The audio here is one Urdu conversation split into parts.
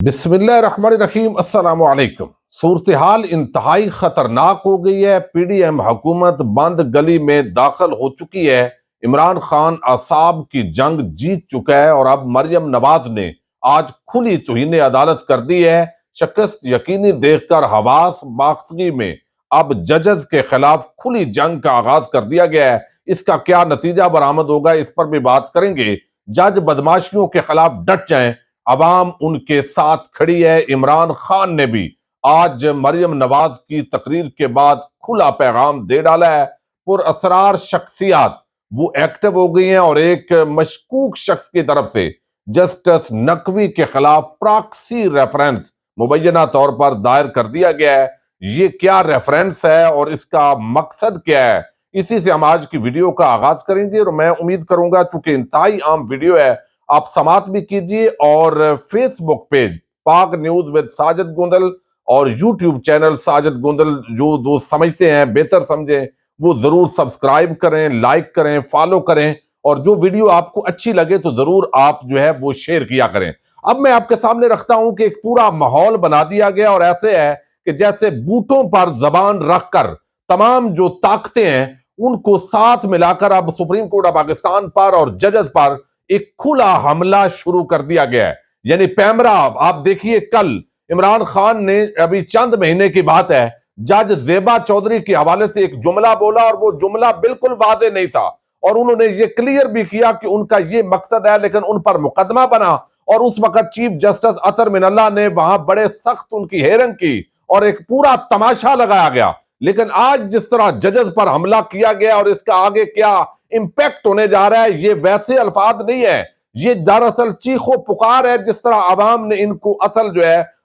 بسم اللہ الرحمن الرحیم۔ السلام علیکم۔ صورتحال انتہائی خطرناک ہو گئی ہے۔ پی ڈی ایم حکومت بند گلی میں داخل ہو چکی ہے۔ عمران خان اعصاب کی جنگ جیت چکا ہے اور اب مریم نواز نے آج کھلی توہین عدالت کر دی ہے۔ شکست یقینی دیکھ کر حواس باختگی میں اب ججز کے خلاف کھلی جنگ کا آغاز کر دیا گیا ہے۔ اس کا کیا نتیجہ برآمد ہوگا، اس پر بھی بات کریں گے۔ جج بدماشیوں کے خلاف ڈٹ جائیں، عوام ان کے ساتھ کھڑی ہے۔ عمران خان نے بھی آج مریم نواز کی تقریر کے بعد کھلا پیغام دے ڈالا ہے۔ پر اسرار شخصیات وہ ایکٹیو ہو گئی ہیں اور ایک مشکوک شخص کی طرف سے جسٹس نقوی کے خلاف پراکسی ریفرنس مبینہ طور پر دائر کر دیا گیا ہے۔ یہ کیا ریفرنس ہے اور اس کا مقصد کیا ہے، اسی سے ہم آج کی ویڈیو کا آغاز کریں گے۔ اور میں امید کروں گا چونکہ انتہائی عام ویڈیو ہے، آپ سماعت بھی کیجئے اور فیس بک پیج پاک نیوز ود ساجد گوندل اور یوٹیوب چینل ساجد گوندل جو دوست سمجھتے ہیں بہتر سمجھیں وہ ضرور سبسکرائب کریں، لائک کریں، فالو کریں، اور جو ویڈیو آپ کو اچھی لگے تو ضرور آپ وہ شیئر کیا کریں۔ اب میں آپ کے سامنے رکھتا ہوں کہ ایک پورا ماحول بنا دیا گیا اور ایسے ہے کہ جیسے بوٹوں پر زبان رکھ کر تمام جو طاقتیں ہیں ان کو ساتھ ملا کر اب سپریم کورٹ آف پاکستان پر اور ججز پر ایک کھلا حملہ شروع کر دیا گیا ہے۔ یعنی پیمرا آپ دیکھیے، کل عمران خان نے ابھی چند مہینے کی بات ہے، جج زیبا چودھری کے حوالے سے ایک جملہ بولا اور وہ جملہ بالکل واضح نہیں تھا، اور انہوں نے یہ کلیئر بھی کیا کہ ان کا یہ مقصد ہے، لیکن ان پر مقدمہ بنا اور اس وقت چیف جسٹس اطہر من اللہ نے وہاں بڑے سخت ان کی ہیرنگ کی اور ایک پورا تماشا لگایا گیا۔ لیکن آج جس طرح ججز پر حملہ کیا گیا اور اس کا آگے کیا امپیکٹ ہونے جا رہا ہے، یہ ویسے الفاظ نہیں ہے، یہ دراصل چیخ و پکار ہے جس طرح عوام نے ان کو اصل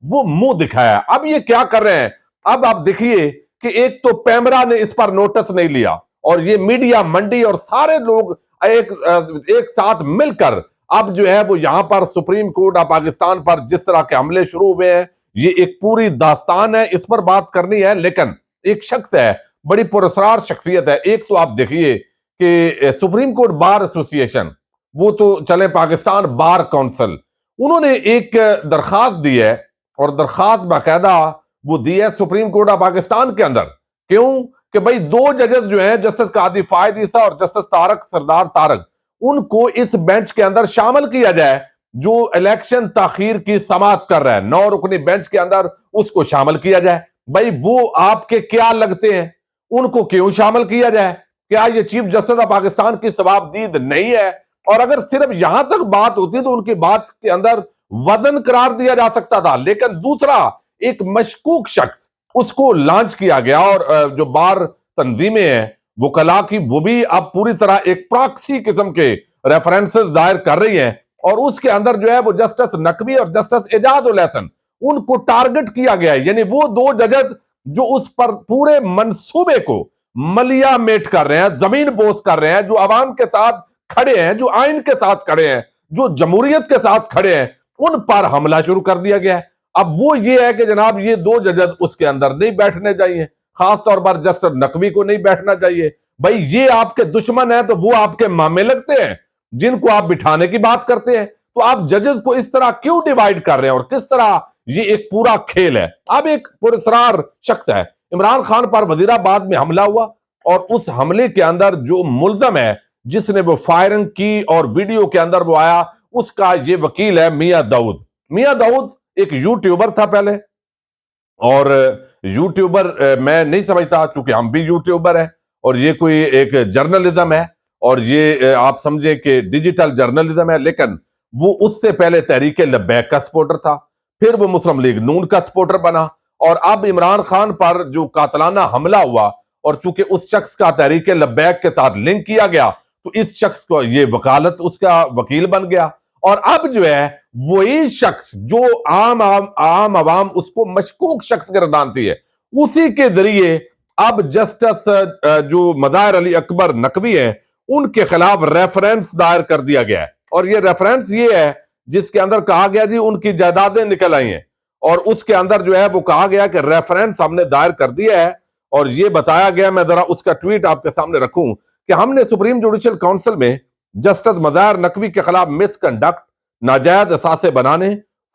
وہ منہ دکھایا۔ اب یہ کیا کر رہے ہیں، اب آپ دیکھیے کہ ایک تو پیمرا نے اس پر نوٹس نہیں لیا اور یہ میڈیا منڈی اور سارے لوگ ایک ساتھ مل کر اب وہ یہاں پر سپریم کورٹ آف پاکستان پر جس طرح کے حملے شروع ہوئے ہیں، یہ ایک پوری داستان ہے، اس پر بات کرنی ہے۔ لیکن ایک شخص ہے، بڑی پراسرار شخصیت ہے۔ ایک تو آپ دیکھیے کہ سپریم کورٹ بار ایسوسی ایشن، وہ تو چلے پاکستان بار کونسل، انہوں نے ایک درخواست دی ہے اور درخواست باقاعدہ وہ دی ہے سپریم کورٹ آف پاکستان کے اندر۔ کیوں کہ بھئی دو ججز ہیں، جسٹس قاضی فائد عیسیٰ اور جسٹس سردار طارق، ان کو اس بینچ کے اندر شامل کیا جائے جو الیکشن تاخیر کی سماعت کر رہا ہے۔ 9 رکنی بینچ کے اندر اس کو شامل کیا جائے۔ بھئی وہ آپ کے کیا لگتے ہیں، ان کو کیوں شامل کیا جائے؟ کیا یہ چیف جسٹس آف پاکستان کی ثوابدید نہیں ہے؟ اور اگر صرف یہاں تک بات ہوتی تو ان کی بات کے اندر وزن قرار دیا جا سکتا تھا، لیکن دوسرا ایک مشکوک شخص اس کو لانچ کیا گیا، اور جو بار تنظیمیں ہیں وکلاء کی، وہ بھی اب پوری طرح ایک پراکسی قسم کے ریفرنسز دائر کر رہی ہیں، اور اس کے اندر وہ جسٹس نقوی اور جسٹس اعجاز الحسن ان کو ٹارگٹ کیا گیا ہے۔ یعنی وہ دو ججز جو اس پر پورے منصوبے کو ملیا میٹ کر رہے ہیں، زمین بوس کر رہے ہیں، جو عوام کے ساتھ کھڑے ہیں، جو آئین کے ساتھ کھڑے ہیں، جو جمہوریت کے ساتھ کھڑے ہیں، ان پر حملہ شروع کر دیا گیا ہے۔ اب وہ یہ ہے کہ جناب یہ دو ججز اس کے اندر نہیں بیٹھنے چاہیے، خاص طور پر جسٹس نقوی کو نہیں بیٹھنا چاہیے۔ بھئی یہ آپ کے دشمن ہیں تو وہ آپ کے مامے لگتے ہیں جن کو آپ بٹھانے کی بات کرتے ہیں، تو آپ ججز کو اس طرح کیوں ڈیوائیڈ کر رہے ہیں اور کس طرح یہ ایک پورا کھیل ہے؟ اب ایک پراسرار شخص ہے، عمران خان پر وزیر آباد میں حملہ ہوا اور اس حملے کے اندر جو ملزم ہے جس نے وہ فائرنگ کی اور ویڈیو کے اندر وہ آیا، اس کا یہ وکیل ہے میاں داؤد۔ میاں داؤد ایک یوٹیوبر تھا پہلے، اور یوٹیوبر میں نہیں سمجھتا چونکہ ہم بھی یوٹیوبر ہیں، اور یہ کوئی ایک جرنلزم ہے اور یہ آپ سمجھیں کہ ڈیجیٹل جرنلزم ہے، لیکن وہ اس سے پہلے تحریک لبیک کا سپورٹر تھا، پھر وہ مسلم لیگ نون کا سپورٹر بنا، اور اب عمران خان پر جو قاتلانہ حملہ ہوا اور چونکہ اس شخص کا تحریک لبیک کے ساتھ لنک کیا گیا تو اس شخص کو یہ وکالت اس کا وکیل بن گیا، اور اب وہی شخص جو عام عوام اس کو مشکوک شخص گردانتی ہے، اسی کے ذریعے اب جسٹس جو مظاہر علی اکبر نقوی ہیں ان کے خلاف ریفرنس دائر کر دیا گیا ہے، اور یہ ریفرنس یہ ہے جس کے اندر کہا گیا جی ان کی جائیدادیں نکل آئی ہیں، اور اس کے اندر وہ کہا گیا کہ ریفرنس ہم نے دائر کر دیا ہے، اور یہ بتایا گیا، میں ذرا اس کا ٹویٹ آپ کے سامنے رکھوں، کہ ہم نے سپریم جوڈیشل کونسل میں جسٹس مظاہر نقوی کے خلاف مس کنڈکٹ، ناجائز اثاثے بنانے،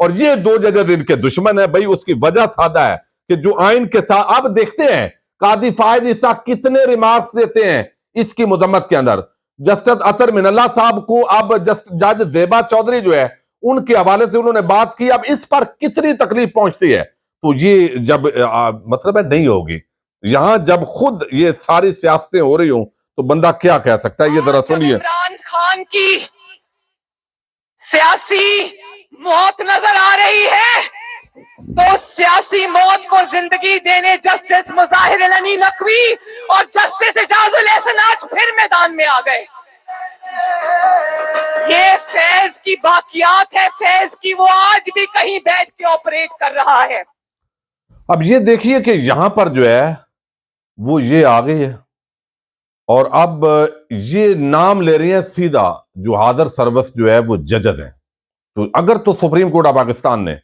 اور یہ دو ججز ان کے دشمن ہے بھائی. اس کی وجہ سادہ ہے کہ جو آئین کے ساتھ اب دیکھتے ہیں قاضی فائد عیسیٰ کتنے ریمارکس دیتے ہیں اس کی مذمت کے اندر. جسٹس اطہر من اللہ صاحب کو اب جج زیبا چودھری جو ہے ان کے حوالے سے انہوں نے بات کی, اب اس پر کتنی تکلیف پہنچتی ہے. تو یہ جب مطلب ہے نہیں ہوگی یہاں, جب خود یہ ساری سیاستیں ہو رہی ہوں تو بندہ کیا کہہ سکتا ہے. یہ ذرا سنیے. عمران خان کی سیاسی موت نظر آ رہی ہے تو سیاسی موت کو زندگی دینے جسٹس مظاہر الامین نقوی اور جسٹس اعجاز الاحسن آج پھر میدان میں آ گئے. یہ فیض کی باقیات ہے, فیض کی, وہ آج بھی کہیں بیٹھ کے آپریٹ کر رہا ہے. اب یہ دیکھیے کہ یہاں پر جو ہے وہ یہ آ گئی ہے اور اب یہ نام لے رہی ہیں سیدھا جو حاضر سروس جو ہے وہ ججز ہیں. تو اگر تو سپریم کورٹ آف پاکستان نے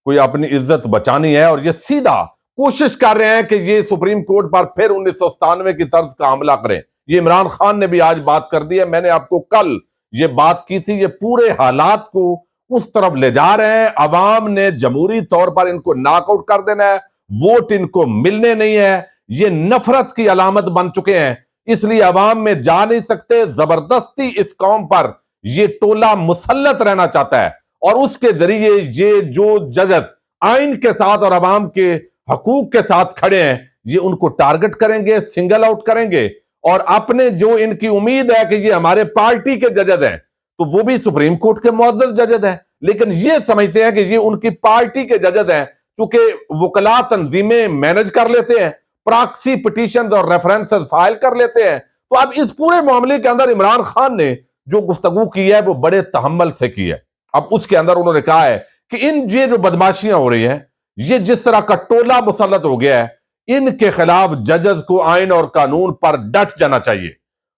کوئی اپنی عزت بچانی ہے اور یہ سیدھا کوشش کر رہے ہیں کہ یہ سپریم کورٹ پر پھر 1997 کی طرز کا حملہ کریں. یہ عمران خان نے بھی آج بات کر دی ہے, میں نے آپ کو کل یہ بات کی تھی. یہ پورے حالات کو اس طرف لے جا رہے ہیں. عوام نے جمہوری طور پر ان کو ناک آؤٹ کر دینا ہے, ووٹ ان کو ملنے نہیں ہے. یہ نفرت کی علامت بن چکے ہیں, اس لیے عوام میں جا نہیں سکتے. زبردستی اس قوم پر یہ ٹولہ مسلط رہنا چاہتا ہے اور اس کے ذریعے یہ جو ججز آئین کے ساتھ اور عوام کے حقوق کے ساتھ کھڑے ہیں یہ ان کو ٹارگٹ کریں گے, سنگل آؤٹ کریں گے. اور اپنے جو ان کی امید ہے کہ یہ ہمارے پارٹی کے ججز ہیں تو وہ بھی سپریم کورٹ کے معزز ججز ہیں, لیکن یہ سمجھتے ہیں کہ یہ ان کی پارٹی کے ججز ہیں چونکہ وکلا تنظیمیں مینج کر لیتے ہیں, پراکسی پٹیشنز اور ریفرنسز فائل کر لیتے ہیں. تو اب اس پورے معاملے کے اندر عمران خان نے جو گفتگو کی ہے وہ بڑے تحمل سے کی ہے. اب اس کے اندر انہوں نے کہا ہے کہ یہ جو بدماشیاں ہو رہی ہیں, یہ جس طرح کا ٹولہ مسلط ہو گیا ہے, ان کے خلاف ججز کو آئین اور قانون پر ڈٹ جانا چاہیے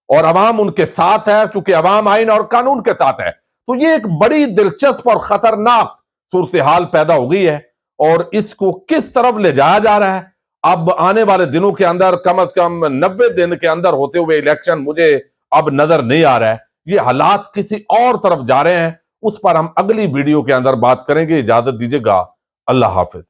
اور عوام ان کے ساتھ ہے چونکہ عوام آئین اور قانون کے ساتھ ہے. تو یہ ایک بڑی دلچسپ اور خطرناک صورتحال پیدا ہو گئی ہے اور اس کو کس طرف لے جایا جا رہا ہے اب آنے والے دنوں کے اندر, کم از کم 90 دن کے اندر ہوتے ہوئے الیکشن مجھے اب نظر نہیں آ رہا ہے. یہ حالات کسی اور طرف جا رہے ہیں, اس پر ہم اگلی ویڈیو کے اندر بات کریں گے. اجازت دیجیے گا, اللہ حافظ.